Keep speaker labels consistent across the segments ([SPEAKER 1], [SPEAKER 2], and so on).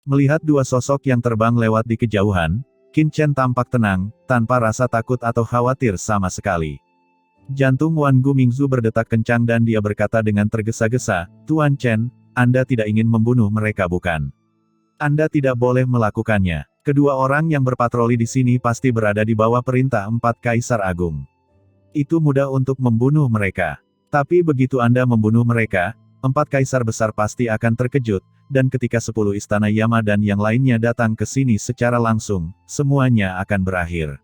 [SPEAKER 1] Melihat dua sosok yang terbang lewat di kejauhan, Qin Chen tampak tenang, tanpa rasa takut atau khawatir sama sekali. Jantung Wan Gumingzu berdetak kencang dan dia berkata dengan tergesa-gesa, "Tuan Chen, Anda tidak ingin membunuh mereka bukan? Anda tidak boleh melakukannya. Kedua orang yang berpatroli di sini pasti berada di bawah perintah 4 Kaisar Agung. Itu mudah untuk membunuh mereka. Tapi begitu Anda membunuh mereka, 4 Kaisar besar pasti akan terkejut, dan ketika 10 istana Yama dan yang lainnya datang ke sini secara langsung, semuanya akan berakhir."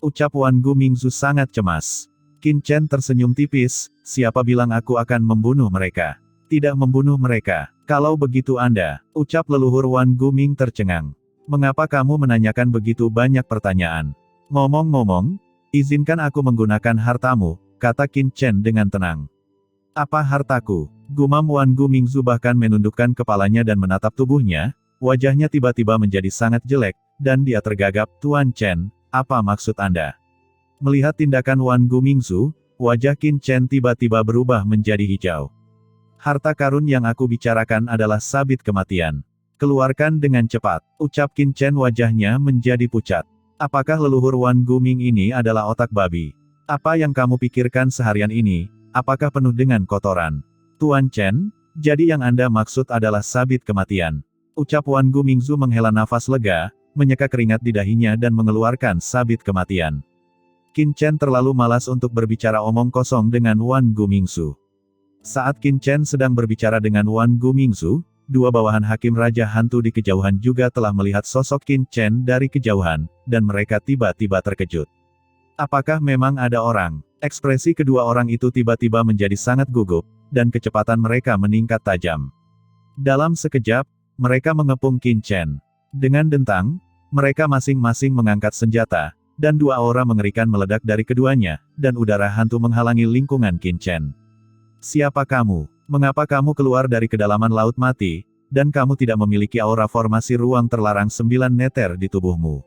[SPEAKER 1] Ucap Wan Gumingzu sangat cemas. Qin Chen tersenyum tipis, "Siapa bilang aku akan membunuh mereka? Tidak membunuh mereka. Kalau begitu Anda," ucap leluhur Wan Guming tercengang. "Mengapa kamu menanyakan begitu banyak pertanyaan? Ngomong-ngomong, izinkan aku menggunakan hartamu," kata Qin Chen dengan tenang. "Apa hartaku?" gumam Wan Gumingzu bahkan menundukkan kepalanya dan menatap tubuhnya, wajahnya tiba-tiba menjadi sangat jelek, dan dia tergagap, "Tuan Chen, apa maksud Anda?" Melihat tindakan Wan Gumingzu, wajah Qin Chen tiba-tiba berubah menjadi hijau. "Harta karun yang aku bicarakan adalah sabit kematian. Keluarkan dengan cepat," ucap Qin Chen wajahnya menjadi pucat. "Apakah leluhur Wan Guming ini adalah otak babi? Apa yang kamu pikirkan seharian ini, apakah penuh dengan kotoran? Tuan Chen, jadi yang Anda maksud adalah sabit kematian," ucap Wan Gumingzu menghela nafas lega, menyeka keringat di dahinya dan mengeluarkan sabit kematian. Qin Chen terlalu malas untuk berbicara omong kosong dengan Wan Gumingzu. Saat Qin Chen sedang berbicara dengan Wan Gumingzu, dua bawahan hakim Raja Hantu di kejauhan juga telah melihat sosok Qin Chen dari kejauhan, dan mereka tiba-tiba terkejut. Apakah memang ada orang? Ekspresi kedua orang itu tiba-tiba menjadi sangat gugup, dan kecepatan mereka meningkat tajam. Dalam sekejap, mereka mengepung Qin Chen. Dengan dentang, mereka masing-masing mengangkat senjata, dan dua aura mengerikan meledak dari keduanya, dan udara hantu menghalangi lingkungan Qin Chen. "Siapa kamu? Mengapa kamu keluar dari kedalaman laut mati, dan kamu tidak memiliki aura formasi ruang terlarang 9 meter di tubuhmu?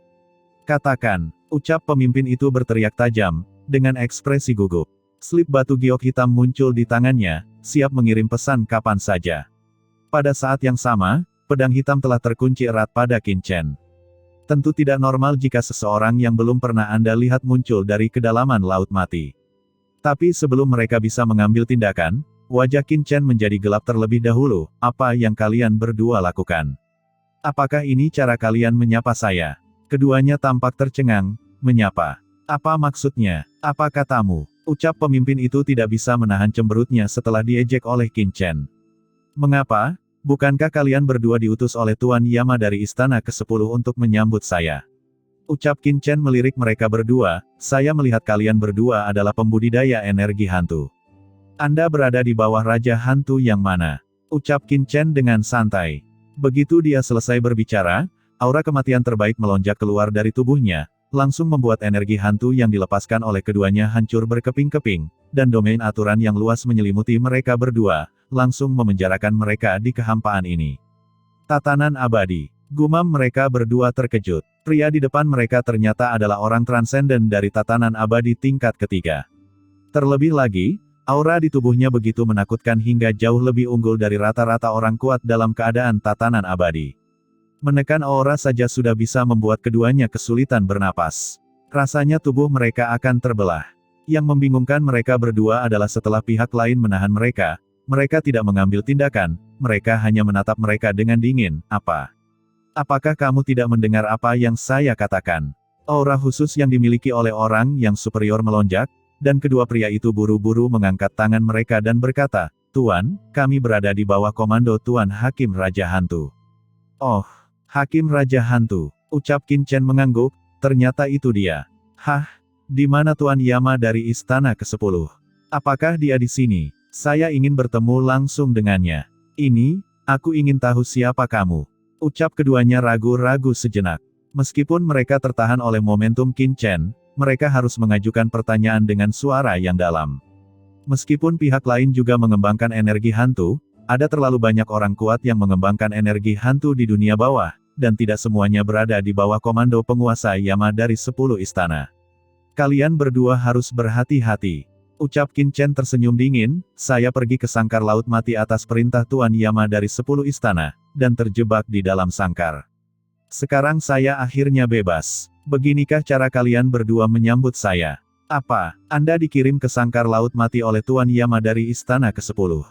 [SPEAKER 1] Katakan," ucap pemimpin itu berteriak tajam, dengan ekspresi gugup. Slip batu giok hitam muncul di tangannya, siap mengirim pesan kapan saja. Pada saat yang sama, pedang hitam telah terkunci erat pada Qin Chen. Tentu tidak normal jika seseorang yang belum pernah Anda lihat muncul dari kedalaman laut mati. Tapi sebelum mereka bisa mengambil tindakan, wajah Qin Chen menjadi gelap terlebih dahulu. "Apa yang kalian berdua lakukan? Apakah ini cara kalian menyapa saya?" Keduanya tampak tercengang. "Menyapa? Apa maksudnya? Apa katamu?" ucap pemimpin itu tidak bisa menahan cemberutnya setelah diejek oleh Qin Chen. "Mengapa? Bukankah kalian berdua diutus oleh Tuan Yama dari Istana ke-10 untuk menyambut saya?" ucap Qin Chen melirik mereka berdua, "Saya melihat kalian berdua adalah pembudidaya energi hantu. Anda berada di bawah Raja Hantu yang mana?" ucap Qin Chen dengan santai. Begitu dia selesai berbicara, aura kematian terbaik melonjak keluar dari tubuhnya, langsung membuat energi hantu yang dilepaskan oleh keduanya hancur berkeping-keping, dan domain aturan yang luas menyelimuti mereka berdua, langsung memenjarakan mereka di kehampaan ini. "Tatanan abadi," gumam mereka berdua terkejut. Pria di depan mereka ternyata adalah orang transenden dari tatanan abadi tingkat ketiga. Terlebih lagi, aura di tubuhnya begitu menakutkan hingga jauh lebih unggul dari rata-rata orang kuat dalam keadaan tatanan abadi. Menekan aura saja sudah bisa membuat keduanya kesulitan bernapas. Rasanya tubuh mereka akan terbelah. Yang membingungkan mereka berdua adalah setelah pihak lain menahan mereka tidak mengambil tindakan, mereka hanya menatap mereka dengan dingin. Apakah kamu tidak mendengar apa yang saya katakan?" Aura khusus yang dimiliki oleh orang yang superior melonjak, dan kedua pria itu buru-buru mengangkat tangan mereka dan berkata, "Tuan, kami berada di bawah komando Tuan Hakim Raja Hantu." "Oh, Hakim Raja Hantu," ucap Qin Chen mengangguk, "ternyata itu dia. Hah? Di mana Tuan Yama dari Istana ke-10? Apakah dia di sini? Saya ingin bertemu langsung dengannya. Aku ingin tahu siapa kamu." Ucap keduanya ragu-ragu sejenak. Meskipun mereka tertahan oleh momentum Qin Chen, mereka harus mengajukan pertanyaan dengan suara yang dalam. Meskipun pihak lain juga mengembangkan energi hantu, ada terlalu banyak orang kuat yang mengembangkan energi hantu di dunia bawah, dan tidak semuanya berada di bawah komando penguasa Yama dari 10 istana. Kalian berdua harus berhati-hati. Ucap Qin Chen tersenyum dingin, saya pergi ke sangkar laut mati atas perintah Tuan Yama dari 10 istana, dan terjebak di dalam sangkar. Sekarang saya akhirnya bebas. Beginikah cara kalian berdua menyambut saya? Apa, Anda dikirim ke sangkar laut mati oleh Tuan Yama dari istana ke-10?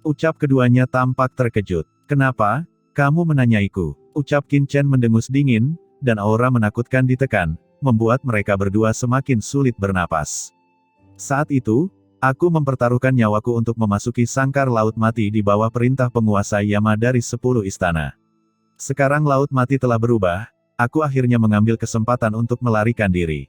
[SPEAKER 1] Ucap keduanya tampak terkejut. Kenapa? Kamu menanyaiku. Ucap Qin Chen mendengus dingin, dan aura menakutkan ditekan, membuat mereka berdua semakin sulit bernapas. Saat itu, aku mempertaruhkan nyawaku untuk memasuki sangkar laut mati di bawah perintah penguasa Yama dari 10 istana. Sekarang laut mati telah berubah, aku akhirnya mengambil kesempatan untuk melarikan diri.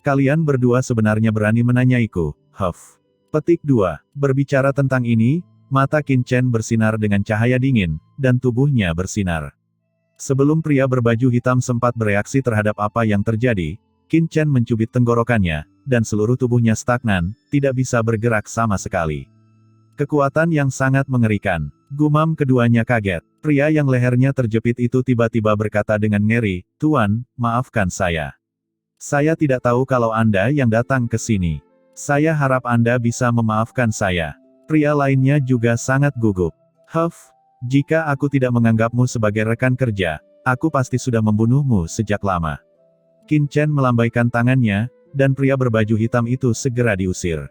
[SPEAKER 1] Kalian berdua sebenarnya berani menanyaiku, Huff. Petik 2. Berbicara tentang ini, mata Qin Chen bersinar dengan cahaya dingin, dan tubuhnya bersinar. Sebelum pria berbaju hitam sempat bereaksi terhadap apa yang terjadi, Qin Chen mencubit tenggorokannya, dan seluruh tubuhnya stagnan, tidak bisa bergerak sama sekali. Kekuatan yang sangat mengerikan. Gumam keduanya kaget. Pria yang lehernya terjepit itu tiba-tiba berkata dengan ngeri, "Tuan, maafkan saya. Saya tidak tahu kalau Anda yang datang ke sini. Saya harap Anda bisa memaafkan saya." Pria lainnya juga sangat gugup. "Huff, jika aku tidak menganggapmu sebagai rekan kerja, aku pasti sudah membunuhmu sejak lama." Qin Chen melambaikan tangannya, dan pria berbaju hitam itu segera diusir.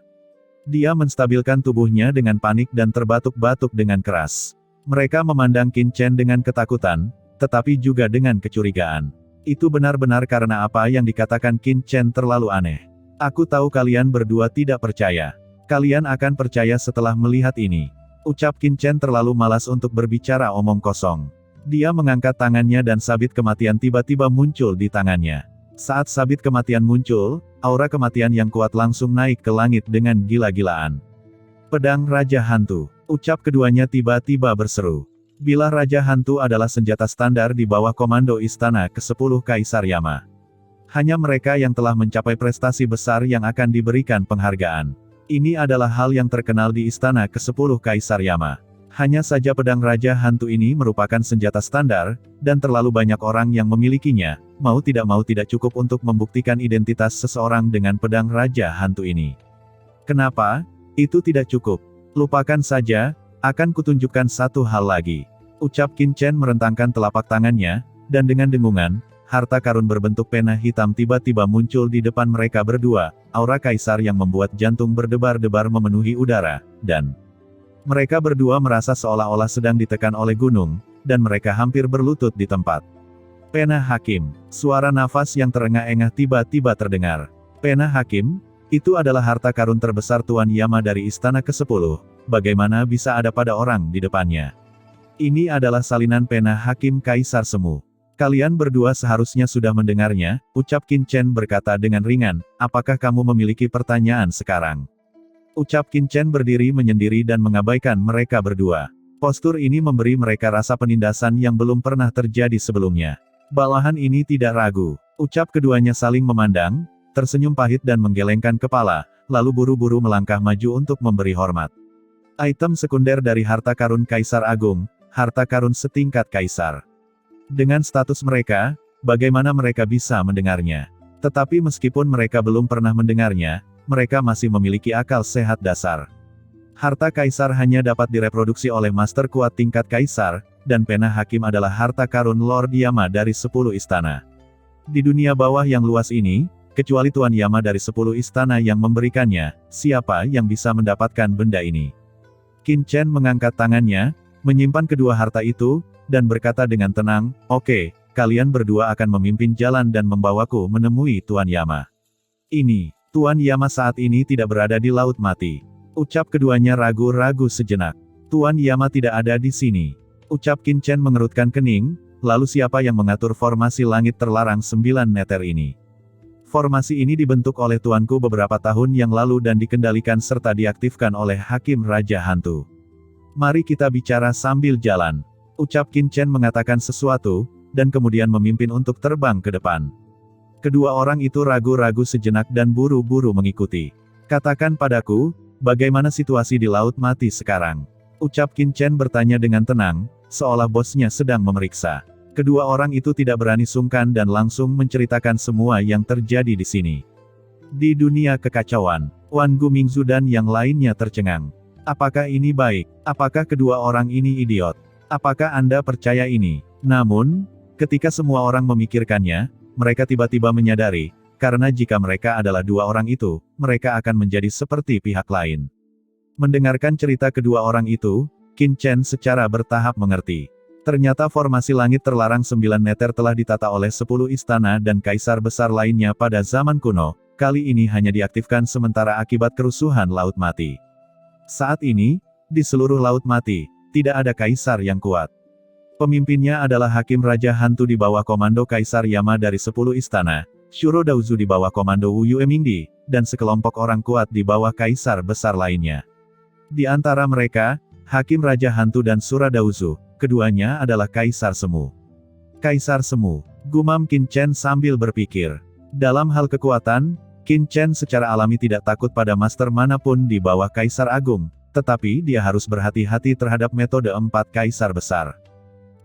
[SPEAKER 1] Dia menstabilkan tubuhnya dengan panik dan terbatuk-batuk dengan keras. Mereka memandang Qin Chen dengan ketakutan, tetapi juga dengan kecurigaan. Itu benar-benar karena apa yang dikatakan Qin Chen terlalu aneh. Aku tahu kalian berdua tidak percaya. Kalian akan percaya setelah melihat ini. Ucap Qin Chen terlalu malas untuk berbicara omong kosong. Dia mengangkat tangannya dan sabit kematian tiba-tiba muncul di tangannya. Saat sabit kematian muncul, aura kematian yang kuat langsung naik ke langit dengan gila-gilaan. Pedang Raja Hantu. Ucap keduanya tiba-tiba berseru. Bilah Raja Hantu adalah senjata standar di bawah komando istana ke-10 Kaisar Yama. Hanya mereka yang telah mencapai prestasi besar yang akan diberikan penghargaan. Ini adalah hal yang terkenal di istana ke-10 Kaisar Yama. Hanya saja pedang Raja Hantu ini merupakan senjata standar, dan terlalu banyak orang yang memilikinya, mau tidak cukup untuk membuktikan identitas seseorang dengan pedang Raja Hantu ini. Kenapa? Itu tidak cukup. Lupakan saja, akan kutunjukkan satu hal lagi. Ucap Qin Chen merentangkan telapak tangannya, dan dengan dengungan, harta karun berbentuk pena hitam tiba-tiba muncul di depan mereka berdua, aura kaisar yang membuat jantung berdebar-debar memenuhi udara, dan mereka berdua merasa seolah-olah sedang ditekan oleh gunung, dan mereka hampir berlutut di tempat. Pena Hakim. Suara nafas yang terengah-engah tiba-tiba terdengar. Pena Hakim? Itu adalah harta karun terbesar Tuan Yama dari istana ke-10, bagaimana bisa ada pada orang di depannya? Ini adalah salinan pena Hakim Kaisar Semu. Kalian berdua seharusnya sudah mendengarnya, ucap Qin Chen berkata dengan ringan, apakah kamu memiliki pertanyaan sekarang? Ucap Qin Chen berdiri menyendiri dan mengabaikan mereka berdua. Postur ini memberi mereka rasa penindasan yang belum pernah terjadi sebelumnya. Bawahan ini tidak ragu. Ucap keduanya saling memandang, tersenyum pahit dan menggelengkan kepala, lalu buru-buru melangkah maju untuk memberi hormat. Item sekunder dari harta karun Kaisar Agung, harta karun setingkat Kaisar. Dengan status mereka, bagaimana mereka bisa mendengarnya? Tetapi meskipun mereka belum pernah mendengarnya, mereka masih memiliki akal sehat dasar. Harta Kaisar hanya dapat direproduksi oleh master kuat tingkat Kaisar, dan pena Hakim adalah harta karun Lord Yama dari 10 istana. Di dunia bawah yang luas ini, kecuali Tuan Yama dari 10 istana yang memberikannya, siapa yang bisa mendapatkan benda ini? Qin Chen mengangkat tangannya, menyimpan kedua harta itu, dan berkata dengan tenang, oke, kalian berdua akan memimpin jalan dan membawaku menemui Tuan Yama. Ini, Tuan Yama saat ini tidak berada di Laut Mati. Ucap keduanya ragu-ragu sejenak. Tuan Yama tidak ada di sini. Ucap Qin Chen mengerutkan kening, lalu siapa yang mengatur formasi langit terlarang 9 meter ini? Formasi ini dibentuk oleh tuanku beberapa tahun yang lalu dan dikendalikan serta diaktifkan oleh Hakim Raja Hantu. Mari kita bicara sambil jalan. Ucap Qin Chen mengatakan sesuatu, dan kemudian memimpin untuk terbang ke depan. Kedua orang itu ragu-ragu sejenak dan buru-buru mengikuti. Katakan padaku, bagaimana situasi di Laut Mati sekarang? Ucap Qin Chen bertanya dengan tenang, seolah bosnya sedang memeriksa. Kedua orang itu tidak berani sungkan dan langsung menceritakan semua yang terjadi di sini. Di dunia kekacauan, Wan Gumingzu dan yang lainnya tercengang. Apakah ini baik? Apakah kedua orang ini idiot? Apakah Anda percaya ini? Namun, ketika semua orang memikirkannya, mereka tiba-tiba menyadari, karena jika mereka adalah dua orang itu, mereka akan menjadi seperti pihak lain. Mendengarkan cerita kedua orang itu, Qin Chen secara bertahap mengerti. Ternyata formasi langit terlarang 9 meter telah ditata oleh 10 istana dan kaisar besar lainnya pada zaman kuno, kali ini hanya diaktifkan sementara akibat kerusuhan Laut Mati. Saat ini, di seluruh Laut Mati, tidak ada kaisar yang kuat. Pemimpinnya adalah Hakim Raja Hantu di bawah komando Kaisar Yama dari 10 istana, Shuro Daozu di bawah komando Wu Yuemingdi, dan sekelompok orang kuat di bawah kaisar besar lainnya. Di antara mereka, Hakim Raja Hantu dan Shuro Daozu, keduanya adalah Kaisar Semu. Kaisar Semu, gumam Qin Chen sambil berpikir. Dalam hal kekuatan, Qin Chen secara alami tidak takut pada master manapun di bawah Kaisar Agung, tetapi dia harus berhati-hati terhadap metode 4 kaisar besar.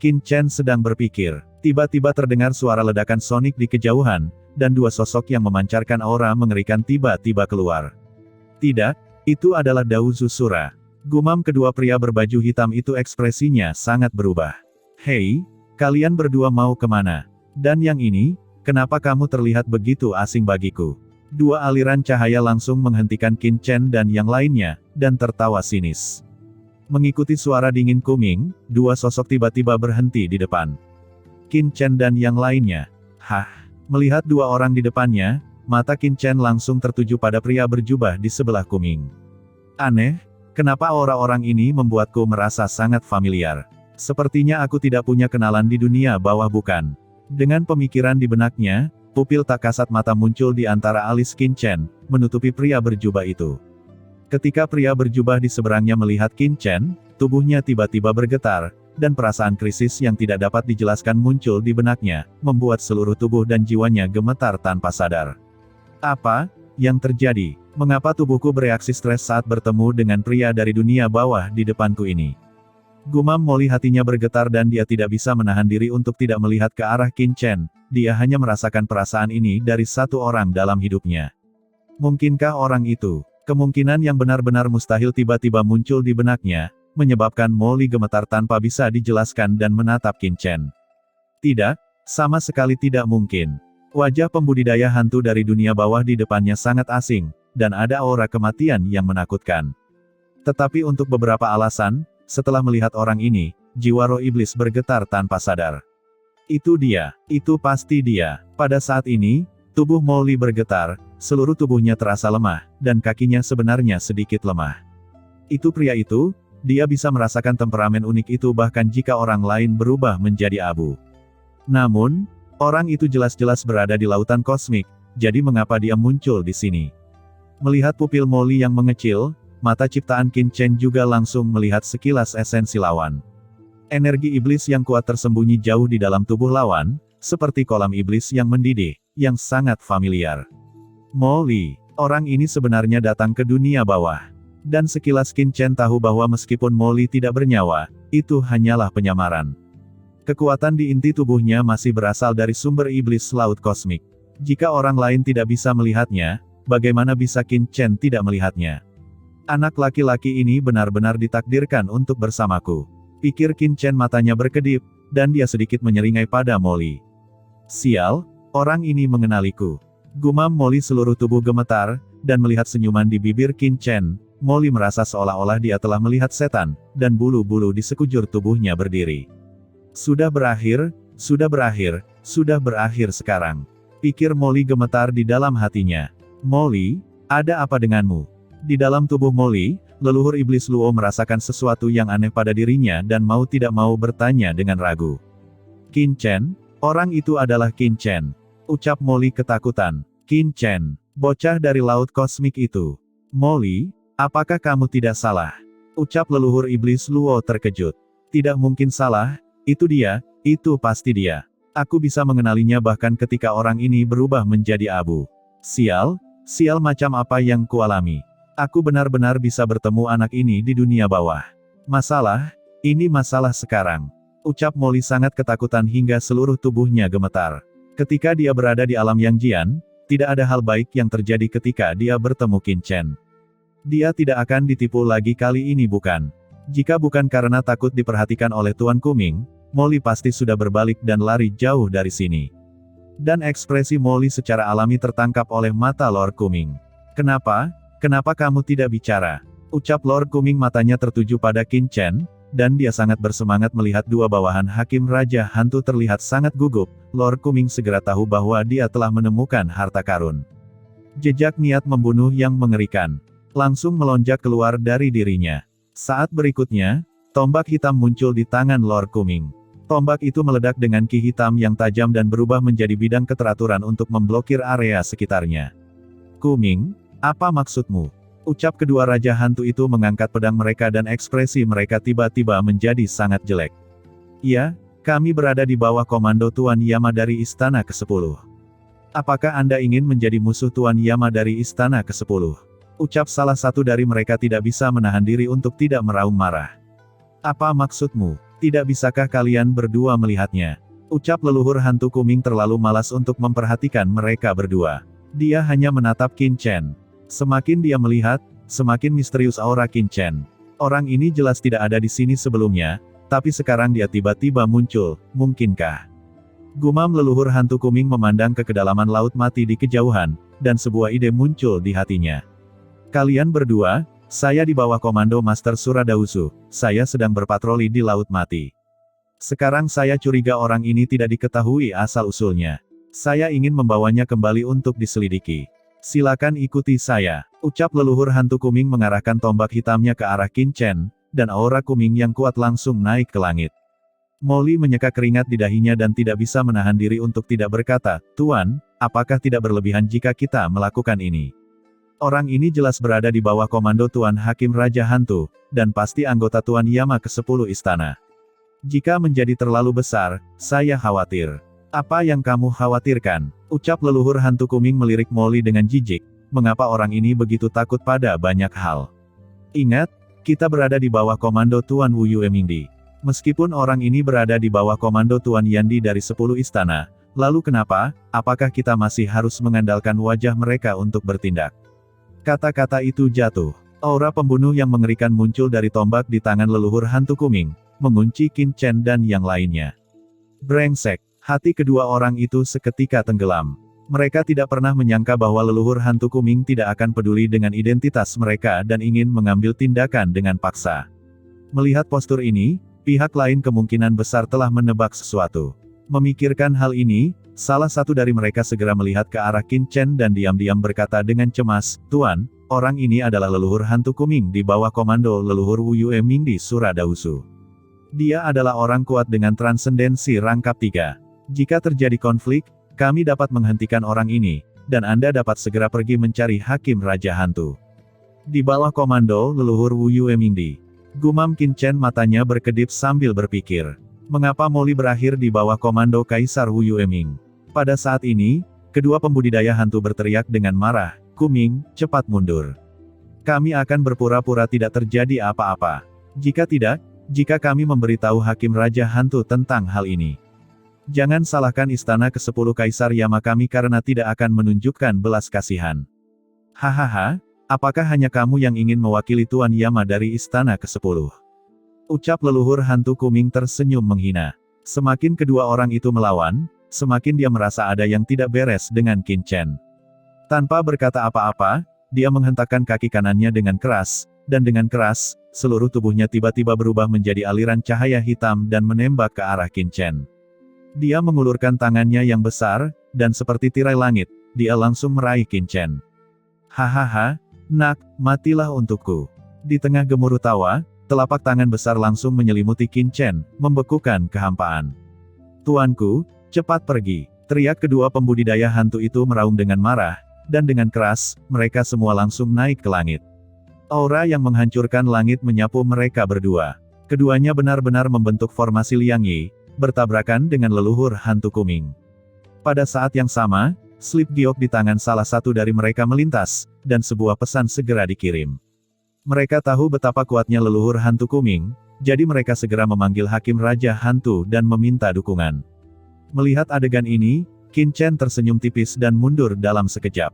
[SPEAKER 1] Qin Chen sedang berpikir, tiba-tiba terdengar suara ledakan sonik di kejauhan, dan dua sosok yang memancarkan aura mengerikan tiba-tiba keluar. Tidak, itu adalah Daozu Sura. Gumam kedua pria berbaju hitam itu ekspresinya sangat berubah. Hei, kalian berdua mau kemana? Dan yang ini, kenapa kamu terlihat begitu asing bagiku? Dua aliran cahaya langsung menghentikan Qin Chen dan yang lainnya, dan tertawa sinis. Mengikuti suara dingin kuming, dua sosok tiba-tiba berhenti di depan Qin Chen dan yang lainnya. Hah! Melihat dua orang di depannya, mata Qin Chen langsung tertuju pada pria berjubah di sebelah kuming. Aneh, kenapa orang-orang ini membuatku merasa sangat familiar? Sepertinya aku tidak punya kenalan di dunia bawah bukan? Dengan pemikiran di benaknya, pupil tak kasat mata muncul di antara alis Qin Chen, menutupi pria berjubah itu. Ketika pria berjubah di seberangnya melihat Qin Chen, tubuhnya tiba-tiba bergetar, dan perasaan krisis yang tidak dapat dijelaskan muncul di benaknya, membuat seluruh tubuh dan jiwanya gemetar tanpa sadar. Apa yang terjadi? Mengapa tubuhku bereaksi stres saat bertemu dengan pria dari dunia bawah di depanku ini? Gumam Molly hatinya bergetar dan dia tidak bisa menahan diri untuk tidak melihat ke arah Qin Chen, dia hanya merasakan perasaan ini dari satu orang dalam hidupnya. Mungkinkah orang itu? Kemungkinan yang benar-benar mustahil tiba-tiba muncul di benaknya, menyebabkan Molly gemetar tanpa bisa dijelaskan dan menatap Qin Chen. Tidak, sama sekali tidak mungkin. Wajah pembudidaya hantu dari dunia bawah di depannya sangat asing, dan ada aura kematian yang menakutkan. Tetapi untuk beberapa alasan, setelah melihat orang ini, jiwa roh iblis bergetar tanpa sadar. Itu dia, itu pasti dia. Pada saat ini, tubuh Molly bergetar, seluruh tubuhnya terasa lemah, dan kakinya sebenarnya sedikit lemah. Itu pria itu. Dia bisa merasakan temperamen unik itu bahkan jika orang lain berubah menjadi abu. Namun, orang itu jelas-jelas berada di lautan kosmik, jadi mengapa dia muncul di sini? Melihat pupil Molly yang mengecil, mata ciptaan Qin Chen juga langsung melihat sekilas esensi lawan. Energi iblis yang kuat tersembunyi jauh di dalam tubuh lawan, seperti kolam iblis yang mendidih, yang sangat familiar. Molly, orang ini sebenarnya datang ke dunia bawah. Dan sekilas Qin Chen tahu bahwa meskipun Molly tidak bernyawa, itu hanyalah penyamaran. Kekuatan di inti tubuhnya masih berasal dari sumber iblis laut kosmik. Jika orang lain tidak bisa melihatnya, bagaimana bisa Qin Chen tidak melihatnya? Anak laki-laki ini benar-benar ditakdirkan untuk bersamaku. Pikir Qin Chen, matanya berkedip, dan dia sedikit menyeringai pada Molly. Sial, orang ini mengenaliku. Gumam Molly, seluruh tubuh gemetar, dan melihat senyuman di bibir Qin Chen. Molly merasa seolah-olah dia telah melihat setan, dan bulu-bulu di sekujur tubuhnya berdiri. Sudah berakhir, sudah berakhir, sudah berakhir sekarang. Pikir Molly gemetar di dalam hatinya. Molly, ada apa denganmu? Di dalam tubuh Molly, leluhur iblis Luo merasakan sesuatu yang aneh pada dirinya dan mau tidak mau bertanya dengan ragu. Qin Chen? Orang itu adalah Qin Chen. Ucap Molly ketakutan. Qin Chen, bocah dari laut kosmik itu. Molly, apakah kamu tidak salah? Ucap leluhur iblis Luo terkejut. Tidak mungkin salah, itu dia, itu pasti dia. Aku bisa mengenalinya bahkan ketika orang ini berubah menjadi abu. Sial, sial macam apa yang kualami. Aku benar-benar bisa bertemu anak ini di dunia bawah. Masalah, ini masalah sekarang. Ucap Molly sangat ketakutan hingga seluruh tubuhnya gemetar. Ketika dia berada di alam Yang Jian, tidak ada hal baik yang terjadi ketika dia bertemu Qin Chen. Dia tidak akan ditipu lagi kali ini bukan? Jika bukan karena takut diperhatikan oleh Tuan Kuming, Molly pasti sudah berbalik dan lari jauh dari sini. Dan ekspresi Molly secara alami tertangkap oleh mata Lord Kuming. Kenapa? Kenapa kamu tidak bicara? Ucap Lord Kuming, matanya tertuju pada Qin Chen, dan dia sangat bersemangat melihat dua bawahan Hakim Raja Hantu terlihat sangat gugup. Lord Kuming segera tahu bahwa dia telah menemukan harta karun. Jejak niat membunuh yang mengerikan langsung melonjak keluar dari dirinya. Saat berikutnya, tombak hitam muncul di tangan Lord Kuming. Tombak itu meledak dengan ki hitam yang tajam dan berubah menjadi bidang keteraturan untuk memblokir area sekitarnya. Kuming, apa maksudmu? Ucap kedua Raja Hantu itu mengangkat pedang mereka dan ekspresi mereka tiba-tiba menjadi sangat jelek. Iya, kami berada di bawah komando Tuan Yama dari Istana ke-10. Apakah Anda ingin menjadi musuh Tuan Yama dari Istana ke-10? Ucap salah satu dari mereka tidak bisa menahan diri untuk tidak meraung marah. Apa maksudmu? Tidak bisakah kalian berdua melihatnya? Ucap leluhur hantu Kuming terlalu malas untuk memperhatikan mereka berdua. Dia hanya menatap Qin Chen. Semakin dia melihat, semakin misterius aura Qin Chen. Orang ini jelas tidak ada di sini sebelumnya, tapi sekarang dia tiba-tiba muncul, mungkinkah? Gumam leluhur hantu Kuming memandang ke kedalaman laut mati di kejauhan, dan sebuah ide muncul di hatinya. Kalian berdua, saya di bawah komando Master Suradausu, saya sedang berpatroli di laut mati. Sekarang saya curiga orang ini tidak diketahui asal-usulnya. Saya ingin membawanya kembali untuk diselidiki. Silakan ikuti saya, ucap leluhur hantu Kuming mengarahkan tombak hitamnya ke arah Qin Chen, dan aura Kuming yang kuat langsung naik ke langit. Molly menyeka keringat di dahinya dan tidak bisa menahan diri untuk tidak berkata, Tuan, apakah tidak berlebihan jika kita melakukan ini? Orang ini jelas berada di bawah komando Tuan Hakim Raja Hantu, dan pasti anggota Tuan Yama ke-10 istana. Jika menjadi terlalu besar, saya khawatir. Apa yang kamu khawatirkan? Ucap leluhur hantu Kuming melirik Molly dengan jijik. Mengapa orang ini begitu takut pada banyak hal? Ingat, kita berada di bawah komando Tuan Wu Yuemingdi. Meskipun orang ini berada di bawah komando Tuan Yandi dari 10 istana, lalu kenapa? Apakah kita masih harus mengandalkan wajah mereka untuk bertindak? Kata-kata itu jatuh. Aura pembunuh yang mengerikan muncul dari tombak di tangan leluhur hantu Kuming, mengunci Qin Chen dan yang lainnya. Brengsek. Hati kedua orang itu seketika tenggelam. Mereka tidak pernah menyangka bahwa leluhur hantu Kuming tidak akan peduli dengan identitas mereka dan ingin mengambil tindakan dengan paksa. Melihat postur ini, pihak lain kemungkinan besar telah menebak sesuatu. Memikirkan hal ini, salah satu dari mereka segera melihat ke arah Qin Chen dan diam-diam berkata dengan cemas, Tuan, orang ini adalah leluhur hantu Kuming di bawah komando leluhur Wu Yuemingdi Suradausu. Dia adalah orang kuat dengan transendensi rangkap 3. Jika terjadi konflik, kami dapat menghentikan orang ini, dan Anda dapat segera pergi mencari Hakim Raja Hantu. Di bawah komando leluhur Wu Yuemingdi. Gumam Qin Chen, matanya berkedip sambil berpikir. Mengapa Molly berakhir di bawah komando Kaisar Wu Yueming? Pada saat ini, kedua pembudidaya hantu berteriak dengan marah, Kuming, cepat mundur. Kami akan berpura-pura tidak terjadi apa-apa. Jika tidak, jika kami memberitahu Hakim Raja Hantu tentang hal ini. Jangan salahkan istana ke-10 Kaisar Yama kami karena tidak akan menunjukkan belas kasihan. Hahaha, apakah hanya kamu yang ingin mewakili Tuan Yama dari istana ke-10? Ucap leluhur hantu Kuming tersenyum menghina. Semakin kedua orang itu melawan, semakin dia merasa ada yang tidak beres dengan Qin Chen. Tanpa berkata apa-apa, dia menghentakkan kaki kanannya dengan keras, dan dengan keras, seluruh tubuhnya tiba-tiba berubah menjadi aliran cahaya hitam dan menembak ke arah Qin Chen. Dia mengulurkan tangannya yang besar, dan seperti tirai langit, dia langsung meraih Qin Chen. Hahaha, nak, matilah untukku. Di tengah gemuruh tawa, telapak tangan besar langsung menyelimuti Qin Chen, membekukan kehampaan. Tuanku, cepat pergi, teriak kedua pembudidaya hantu itu meraung dengan marah, dan dengan keras, mereka semua langsung naik ke langit. Aura yang menghancurkan langit menyapu mereka berdua. Keduanya benar-benar membentuk formasi Liang Yi, bertabrakan dengan leluhur hantu Kuming. Pada saat yang sama, slip giok di tangan salah satu dari mereka melintas, dan sebuah pesan segera dikirim. Mereka tahu betapa kuatnya leluhur hantu Kuming, jadi mereka segera memanggil Hakim Raja Hantu dan meminta dukungan. Melihat adegan ini, Qin Chen tersenyum tipis dan mundur dalam sekejap.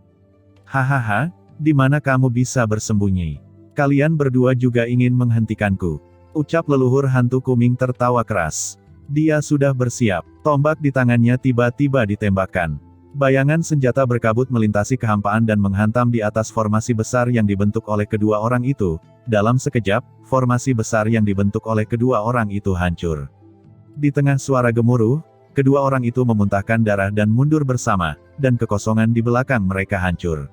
[SPEAKER 1] Hahaha, di mana kamu bisa bersembunyi? Kalian berdua juga ingin menghentikanku. Ucap leluhur hantu kuming tertawa keras. Dia sudah bersiap. Tombak di tangannya tiba-tiba ditembakkan. Bayangan senjata berkabut melintasi kehampaan dan menghantam di atas formasi besar yang dibentuk oleh kedua orang itu. Dalam sekejap, formasi besar yang dibentuk oleh kedua orang itu hancur. Di tengah suara gemuruh, kedua orang itu memuntahkan darah dan mundur bersama, dan kekosongan di belakang mereka hancur.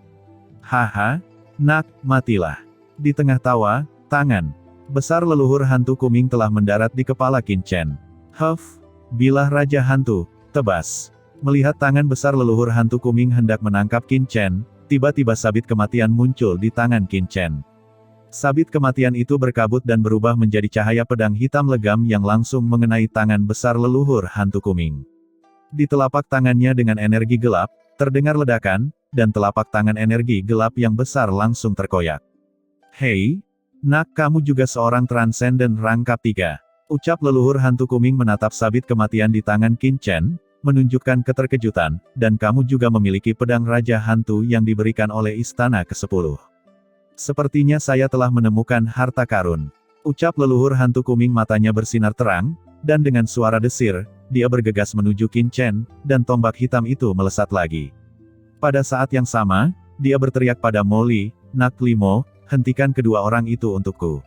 [SPEAKER 1] Haha, nak, matilah. Di tengah tawa, tangan besar leluhur hantu kuming telah mendarat di kepala Qin Chen. Huff, bilah Raja Hantu, tebas. Melihat tangan besar leluhur hantu kuming hendak menangkap Qin Chen, tiba-tiba sabit kematian muncul di tangan Qin Chen. Sabit kematian itu berkabut dan berubah menjadi cahaya pedang hitam legam yang langsung mengenai tangan besar leluhur hantu kuming. Di telapak tangannya dengan energi gelap, terdengar ledakan, dan telapak tangan energi gelap yang besar langsung terkoyak. Hei, nak, kamu juga seorang transenden rangkap 3. Ucap leluhur hantu kuming menatap sabit kematian di tangan Qin Chen, menunjukkan keterkejutan, dan kamu juga memiliki pedang Raja Hantu yang diberikan oleh Istana ke-10. Sepertinya saya telah menemukan harta karun. Ucap leluhur hantu kuming matanya bersinar terang, dan dengan suara desir, dia bergegas menuju Qin Chen, dan tombak hitam itu melesat lagi. Pada saat yang sama, dia berteriak pada Molly, nak Limo, hentikan kedua orang itu untukku.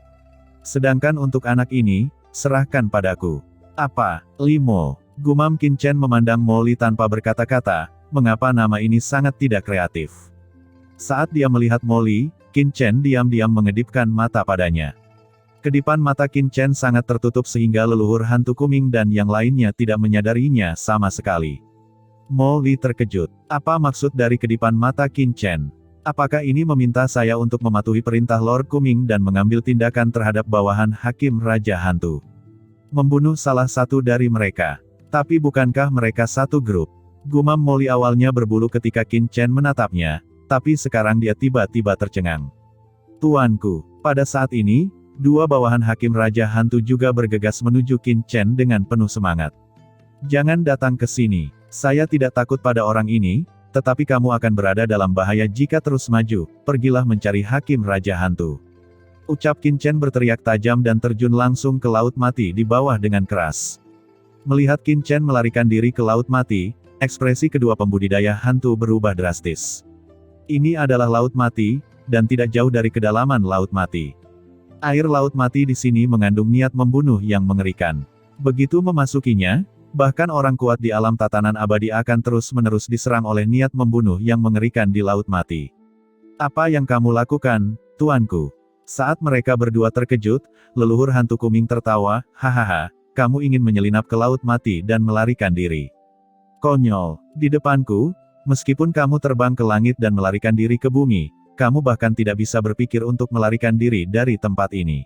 [SPEAKER 1] Sedangkan untuk anak ini, serahkan padaku. Apa, Limo? Gumam Qin Chen memandang Molly tanpa berkata-kata, mengapa nama ini sangat tidak kreatif. Saat dia melihat Molly, Qin Chen diam-diam mengedipkan mata padanya. Kedipan mata Qin Chen sangat tertutup sehingga leluhur hantu kuming dan yang lainnya tidak menyadarinya sama sekali. Molly terkejut. Apa maksud dari kedipan mata Qin Chen? Apakah ini meminta saya untuk mematuhi perintah Lord Kuming dan mengambil tindakan terhadap bawahan Hakim Raja Hantu? Membunuh salah satu dari mereka. Tapi bukankah mereka satu grup? Gumam Molly awalnya berbulu ketika Qin Chen menatapnya, tapi sekarang dia tiba-tiba tercengang. Tuanku, pada saat ini, dua bawahan Hakim Raja Hantu juga bergegas menuju Qin Chen dengan penuh semangat. Jangan datang ke sini. Saya tidak takut pada orang ini, tetapi kamu akan berada dalam bahaya jika terus maju, pergilah mencari Hakim Raja Hantu. Ucap Qin Chen berteriak tajam dan terjun langsung ke Laut Mati di bawah dengan keras. Melihat Qin Chen melarikan diri ke Laut Mati, ekspresi kedua pembudidaya hantu berubah drastis. Ini adalah Laut Mati, dan tidak jauh dari kedalaman Laut Mati. Air Laut Mati di sini mengandung niat membunuh yang mengerikan. Begitu memasukinya, bahkan orang kuat di alam tatanan abadi akan terus-menerus diserang oleh niat membunuh yang mengerikan di Laut Mati. Apa yang kamu lakukan, tuanku? Saat mereka berdua terkejut, leluhur hantu kuming tertawa, hahaha, kamu ingin menyelinap ke Laut Mati dan melarikan diri. Konyol, di depanku, meskipun kamu terbang ke langit dan melarikan diri ke bumi, kamu bahkan tidak bisa berpikir untuk melarikan diri dari tempat ini.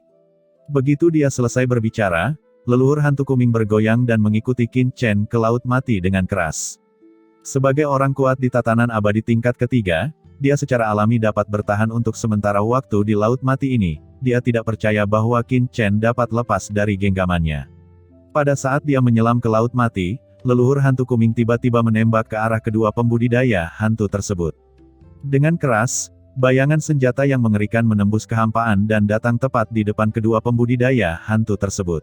[SPEAKER 1] Begitu dia selesai berbicara, leluhur hantu kuming bergoyang dan mengikuti Qin Chen ke Laut Mati dengan keras. Sebagai orang kuat di tatanan abadi tingkat ketiga, dia secara alami dapat bertahan untuk sementara waktu di Laut Mati ini. Dia tidak percaya bahwa Qin Chen dapat lepas dari genggamannya. Pada saat dia menyelam ke Laut Mati, leluhur hantu kuming tiba-tiba menembak ke arah kedua pembudidaya hantu tersebut. Dengan keras, bayangan senjata yang mengerikan menembus kehampaan dan datang tepat di depan kedua pembudidaya hantu tersebut.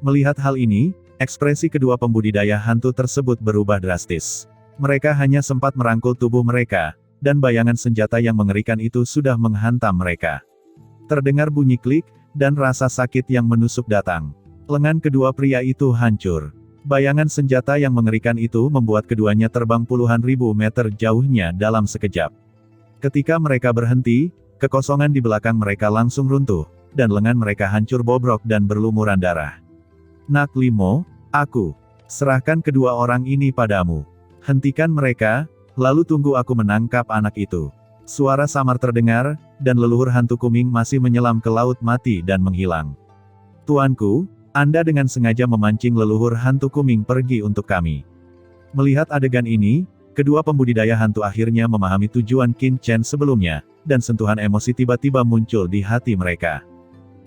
[SPEAKER 1] Melihat hal ini, ekspresi kedua pembudidaya hantu tersebut berubah drastis. Mereka hanya sempat merangkul tubuh mereka, dan bayangan senjata yang mengerikan itu sudah menghantam mereka. Terdengar bunyi klik, dan rasa sakit yang menusuk datang. Lengan kedua pria itu hancur. Bayangan senjata yang mengerikan itu membuat keduanya terbang puluhan ribu meter jauhnya dalam sekejap. Ketika mereka berhenti, kekosongan di belakang mereka langsung runtuh, dan lengan mereka hancur bobrok dan berlumuran darah. Nak Limo, aku serahkan kedua orang ini padamu. Hentikan mereka, lalu tunggu aku menangkap anak itu. Suara samar terdengar, dan leluhur hantu kuming masih menyelam ke Laut Mati dan menghilang. Tuanku, Anda dengan sengaja memancing leluhur hantu kuming pergi untuk kami. Melihat adegan ini, kedua pembudidaya hantu akhirnya memahami tujuan Qin Chen sebelumnya, dan sentuhan emosi tiba-tiba muncul di hati mereka.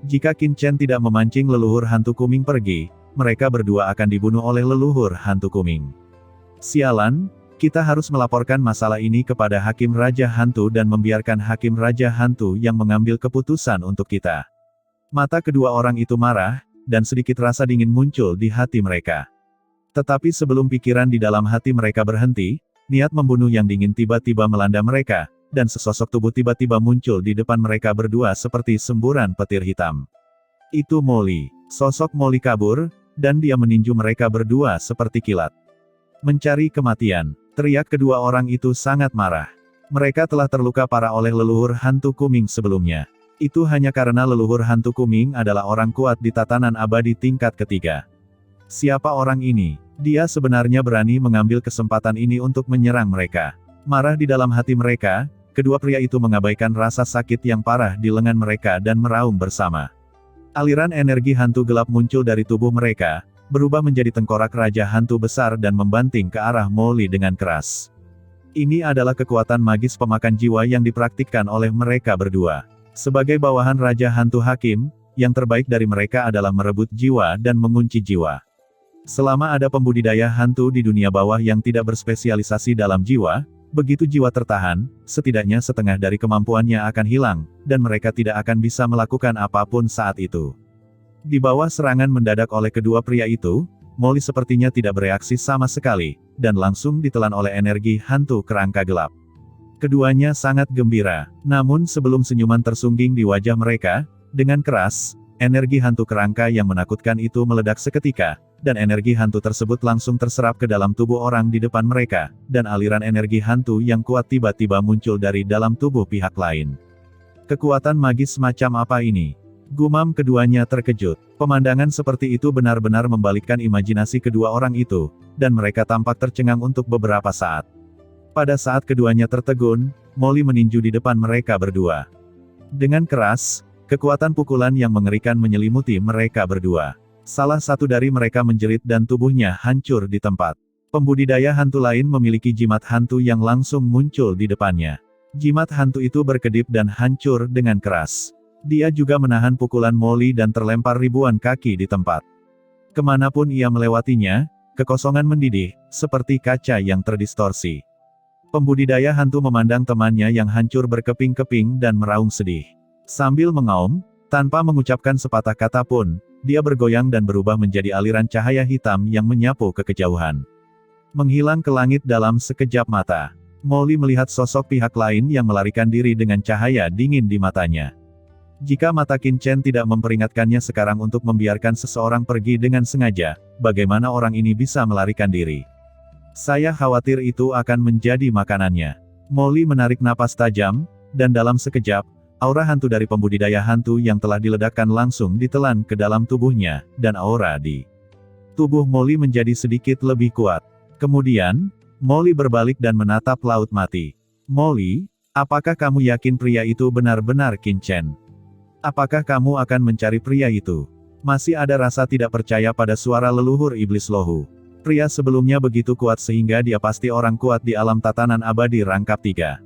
[SPEAKER 1] Jika Qin Chen tidak memancing leluhur hantu kuming pergi, mereka berdua akan dibunuh oleh leluhur hantu kuming. Sialan, Kita harus melaporkan masalah ini kepada Hakim Raja Hantu dan membiarkan Hakim Raja Hantu yang mengambil keputusan untuk kita. Mata kedua orang itu marah, dan sedikit rasa dingin muncul di hati mereka. Tetapi sebelum pikiran di dalam hati mereka berhenti, niat membunuh yang dingin tiba-tiba melanda mereka, dan sesosok tubuh tiba-tiba muncul di depan mereka berdua seperti semburan petir hitam. Itu Molly. Sosok Molly kabur, dan dia meninju mereka berdua seperti kilat. Mencari kematian. Teriak kedua orang itu sangat marah. Mereka telah terluka parah oleh leluhur hantu Kuming sebelumnya. Itu hanya karena leluhur hantu Kuming adalah orang kuat di tatanan abadi tingkat ketiga. Siapa orang ini? Dia sebenarnya berani mengambil kesempatan ini untuk menyerang mereka. Marah di dalam hati mereka, kedua pria itu mengabaikan rasa sakit yang parah di lengan mereka dan meraung bersama. Aliran energi hantu gelap muncul dari tubuh mereka, berubah menjadi tengkorak raja hantu besar dan membanting ke arah Molly dengan keras. Ini adalah kekuatan magis pemakan jiwa yang dipraktikkan oleh mereka berdua. Sebagai bawahan raja hantu hakim, yang terbaik dari mereka adalah merebut jiwa dan mengunci jiwa. Selama ada pembudidaya hantu di dunia bawah yang tidak berspesialisasi dalam jiwa, begitu jiwa tertahan, setidaknya setengah dari kemampuannya akan hilang, dan mereka tidak akan bisa melakukan apapun saat itu. Di bawah serangan mendadak oleh kedua pria itu, Molly sepertinya tidak bereaksi sama sekali, dan langsung ditelan oleh energi hantu kerangka gelap. Keduanya sangat gembira, namun sebelum senyuman tersungging di wajah mereka, dengan keras, energi hantu kerangka yang menakutkan itu meledak seketika, dan energi hantu tersebut langsung terserap ke dalam tubuh orang di depan mereka, dan aliran energi hantu yang kuat tiba-tiba muncul dari dalam tubuh pihak lain. Kekuatan magis macam apa ini? Gumam keduanya terkejut. Pemandangan seperti itu benar-benar membalikkan imajinasi kedua orang itu, dan mereka tampak tercengang untuk beberapa saat. Pada saat keduanya tertegun, Molly meninju di depan mereka berdua. Dengan keras, kekuatan pukulan yang mengerikan menyelimuti mereka berdua. Salah satu dari mereka menjerit dan tubuhnya hancur di tempat. Pembudidaya hantu lain memiliki jimat hantu yang langsung muncul di depannya. Jimat hantu itu berkedip dan hancur dengan keras. Dia juga menahan pukulan Molly dan terlempar ribuan kaki di tempat. Kemanapun ia melewatinya, kekosongan mendidih, seperti kaca yang terdistorsi. Pembudidaya hantu memandang temannya yang hancur berkeping-keping dan meraung sedih. Sambil mengaum, tanpa mengucapkan sepatah kata pun, dia bergoyang dan berubah menjadi aliran cahaya hitam yang menyapu ke kejauhan. Menghilang ke langit dalam sekejap mata. Molly melihat sosok pihak lain yang melarikan diri dengan cahaya dingin di matanya. Jika mata Qin Chen tidak memperingatkannya sekarang untuk membiarkan seseorang pergi dengan sengaja, bagaimana orang ini bisa melarikan diri? Saya khawatir itu akan menjadi makanannya. Molly menarik napas tajam, dan dalam sekejap, aura hantu dari pembudidaya hantu yang telah diledakkan langsung ditelan ke dalam tubuhnya, dan aura di tubuh Molly menjadi sedikit lebih kuat. Kemudian, Molly berbalik dan menatap Laut Mati. Molly, apakah kamu yakin pria itu benar-benar Qin Chen? Apakah kamu akan mencari pria itu? Masih ada rasa tidak percaya pada suara leluhur iblis Lohu. Pria sebelumnya begitu kuat sehingga dia pasti orang kuat di alam tatanan abadi rangkap 3.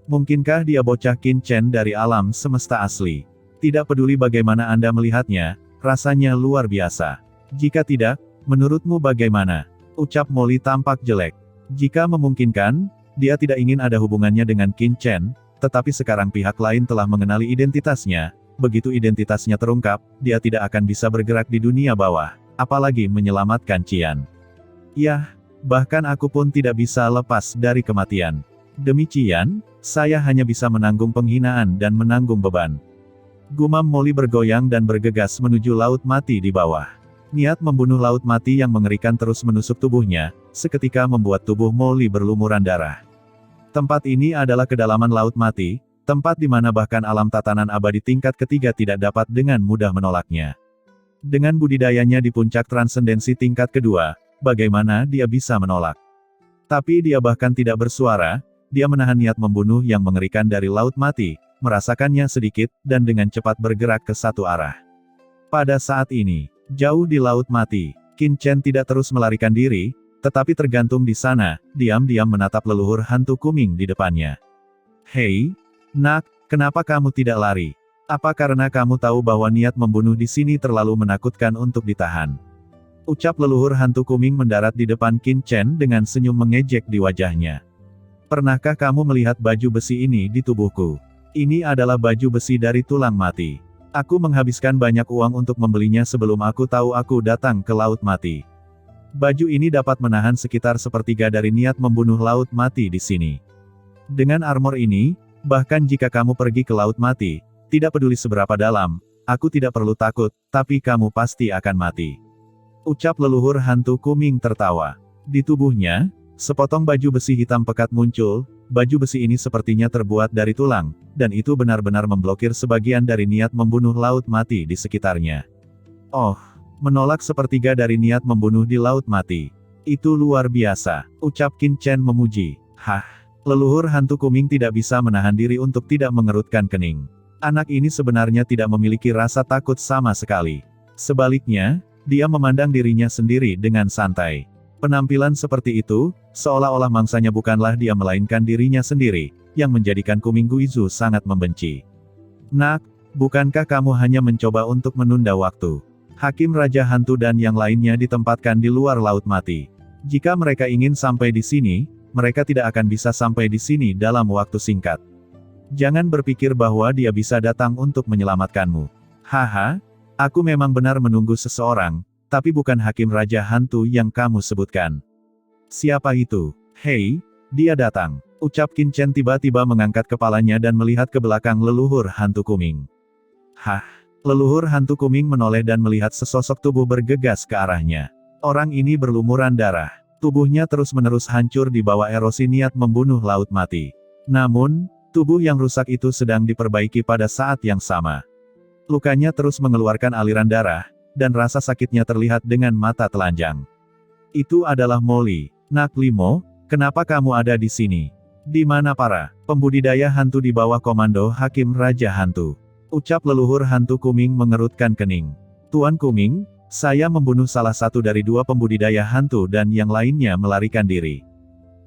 [SPEAKER 1] Mungkinkah dia bocah Qin Chen dari alam semesta asli? Tidak peduli bagaimana Anda melihatnya, rasanya luar biasa. Jika tidak, menurutmu bagaimana? Ucap Molly tampak jelek. Jika memungkinkan, dia tidak ingin ada hubungannya dengan Qin Chen, tetapi sekarang pihak lain telah mengenali identitasnya. Begitu identitasnya terungkap, dia tidak akan bisa bergerak di dunia bawah, apalagi menyelamatkan Qian. Yah, bahkan aku pun tidak bisa lepas dari kematian. Demi Qian, saya hanya bisa menanggung penghinaan dan menanggung beban. Gumam Molly bergoyang dan bergegas menuju Laut Mati di bawah. Niat membunuh Laut Mati yang mengerikan terus menusuk tubuhnya, seketika membuat tubuh Molly berlumuran darah. Tempat ini adalah kedalaman Laut Mati, tempat di mana bahkan alam tatanan abadi tingkat ketiga tidak dapat dengan mudah menolaknya. Dengan budidayanya di puncak transendensi tingkat kedua, bagaimana dia bisa menolak? Tapi dia bahkan tidak bersuara, dia menahan niat membunuh yang mengerikan dari Laut Mati, merasakannya sedikit, dan dengan cepat bergerak ke satu arah. Pada saat ini, jauh di Laut Mati, Qin Chen tidak terus melarikan diri, tetapi tergantung di sana, diam-diam menatap leluhur hantu Kuming di depannya. Hei, nak, kenapa kamu tidak lari? Apa karena kamu tahu bahwa niat membunuh di sini terlalu menakutkan untuk ditahan? Ucap leluhur hantu Kuming mendarat di depan Qin Chen dengan senyum mengejek di wajahnya. Pernahkah kamu melihat baju besi ini di tubuhku? Ini adalah baju besi dari tulang mati. Aku menghabiskan banyak uang untuk membelinya sebelum aku tahu aku datang ke Laut Mati. Baju ini dapat menahan sekitar sepertiga dari niat membunuh Laut Mati di sini. Dengan armor ini, bahkan jika kamu pergi ke Laut Mati, tidak peduli seberapa dalam, aku tidak perlu takut, tapi kamu pasti akan mati. Ucap leluhur hantu Kuming tertawa. Di tubuhnya, sepotong baju besi hitam pekat muncul. Baju besi ini sepertinya terbuat dari tulang, dan itu benar-benar memblokir sebagian dari niat membunuh Laut Mati di sekitarnya. Oh, menolak sepertiga dari niat membunuh di Laut Mati. Itu luar biasa, ucap Qin Chen memuji. Hah, leluhur hantu Kuming tidak bisa menahan diri untuk tidak mengerutkan kening. Anak ini sebenarnya tidak memiliki rasa takut sama sekali. Sebaliknya, dia memandang dirinya sendiri dengan santai. Penampilan seperti itu, seolah-olah mangsanya bukanlah dia melainkan dirinya sendiri, yang menjadikan Kuming Guizu sangat membenci. Nak, bukankah kamu hanya mencoba untuk menunda waktu? Hakim Raja Hantu dan yang lainnya ditempatkan di luar Laut Mati. Jika mereka ingin sampai di sini, mereka tidak akan bisa sampai di sini dalam waktu singkat. Jangan berpikir bahwa dia bisa datang untuk menyelamatkanmu. Haha. Aku memang benar menunggu seseorang, tapi bukan Hakim Raja Hantu yang kamu sebutkan. Siapa itu? Hei, dia datang. Ucap Qin Chen tiba-tiba mengangkat kepalanya dan melihat ke belakang leluhur hantu Kuming. Hah? Leluhur hantu Kuming menoleh dan melihat sesosok tubuh bergegas ke arahnya. Orang ini berlumuran darah. Tubuhnya terus-menerus hancur di bawah erosi niat membunuh Laut Mati. Namun, tubuh yang rusak itu sedang diperbaiki pada saat yang sama. Lukanya terus mengeluarkan aliran darah, dan rasa sakitnya terlihat dengan mata telanjang. Itu adalah Molly. Nak Limo, kenapa kamu ada di sini? Di mana para pembudidaya hantu di bawah komando Hakim Raja Hantu? Ucap leluhur hantu Kuming mengerutkan kening. Tuan Kuming, saya membunuh salah satu dari dua pembudidaya hantu dan yang lainnya melarikan diri.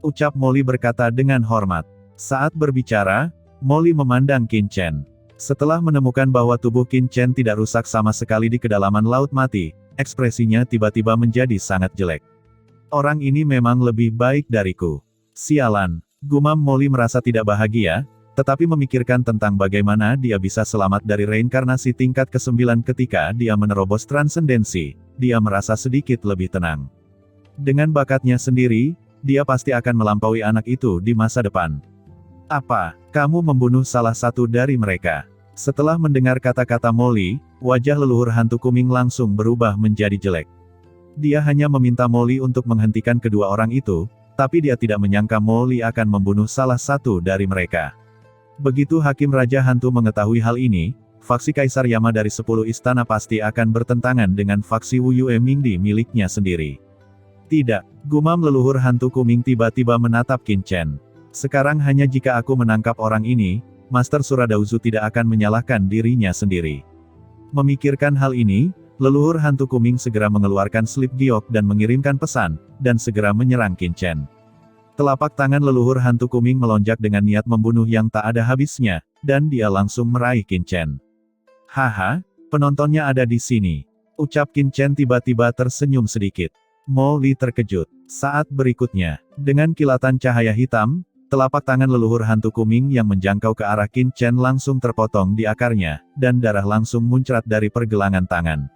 [SPEAKER 1] Ucap Molly berkata dengan hormat. Saat berbicara, Molly memandang Qin Chen. Setelah menemukan bahwa tubuh Qin Chen tidak rusak sama sekali di kedalaman Laut Mati, ekspresinya tiba-tiba menjadi sangat jelek. Orang ini memang lebih baik dariku. Sialan, gumam Molly merasa tidak bahagia, tetapi memikirkan tentang bagaimana dia bisa selamat dari reinkarnasi tingkat ke-9 ketika dia menerobos transendensi, dia merasa sedikit lebih tenang. Dengan bakatnya sendiri, dia pasti akan melampaui anak itu di masa depan. Apa, kamu membunuh salah satu dari mereka? Setelah mendengar kata-kata Molly, wajah leluhur hantu Kuming langsung berubah menjadi jelek. Dia hanya meminta Molly untuk menghentikan kedua orang itu, tapi dia tidak menyangka Molly akan membunuh salah satu dari mereka. Begitu Hakim Raja Hantu mengetahui hal ini, faksi Kaisar Yama dari 10 istana pasti akan bertentangan dengan faksi Wu Yue Mingdi miliknya sendiri. Tidak, gumam leluhur hantu Kuming tiba-tiba menatap Qin Chen. Sekarang hanya jika aku menangkap orang ini, Master Suradauzu tidak akan menyalahkan dirinya sendiri. Memikirkan hal ini, leluhur hantu Kuming segera mengeluarkan slip giok dan mengirimkan pesan, dan segera menyerang Qin Chen. Telapak tangan leluhur hantu Kuming melonjak dengan niat membunuh yang tak ada habisnya, dan dia langsung meraih Qin Chen. Haha, penontonnya ada di sini. Ucap Qin Chen tiba-tiba tersenyum sedikit. Molly terkejut. Saat berikutnya, dengan kilatan cahaya hitam, telapak tangan leluhur hantu Kuming yang menjangkau ke arah Qin Chen langsung terpotong di akarnya, dan darah langsung muncrat dari pergelangan tangan.